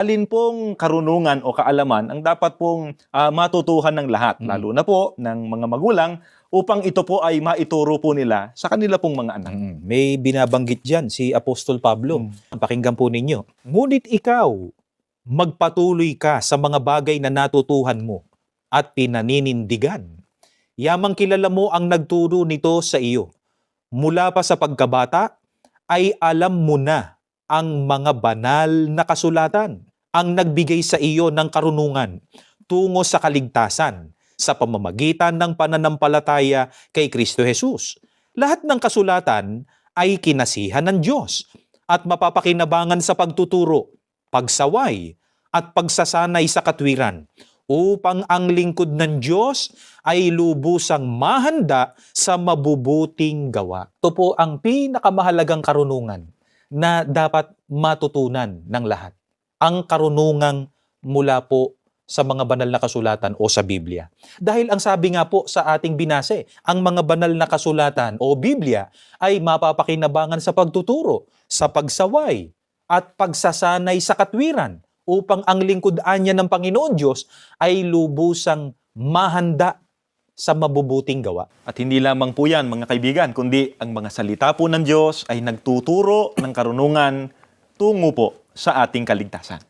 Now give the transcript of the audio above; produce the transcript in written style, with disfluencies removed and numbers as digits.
Alin pong karunungan o kaalaman ang dapat pong matutuhan ng lahat, lalo na po ng mga magulang, upang ito po ay maituro po nila sa kanila pong mga anak. May binabanggit dyan si Apostol Pablo. Pakinggan po ninyo. Ngunit ikaw, magpatuloy ka sa mga bagay na natutuhan mo at pinaninindigan. Yamang kilala mo ang nagturo nito sa iyo. Mula pa sa pagkabata, ay alam mo na ang mga banal na kasulatan, ang nagbigay sa iyo ng karunungan tungo sa kaligtasan sa pamamagitan ng pananampalataya kay Kristo Jesus. Lahat ng kasulatan ay kinasihan ng Diyos at mapapakinabangan sa pagtuturo, pagsaway at pagsasanay sa katwiran upang ang lingkod ng Diyos ay lubusang mahanda sa mabubuting gawa. Ito po ang pinakamahalagang karunungan na dapat matutunan ng lahat. Ang karunungang mula po sa mga banal na kasulatan o sa Biblia. Dahil ang sabi nga po sa ating binase, ang mga banal na kasulatan o Biblia ay mapapakinabangan sa pagtuturo, sa pagsaway, at pagsasanay sa katwiran upang ang lingkod-an niya ng Panginoon Diyos ay lubusang mahanda sa mabubuting gawa. At hindi lamang po yan, mga kaibigan, kundi ang mga salita po ng Diyos ay nagtuturo ng karunungan tungo po sa ating kaligtasan.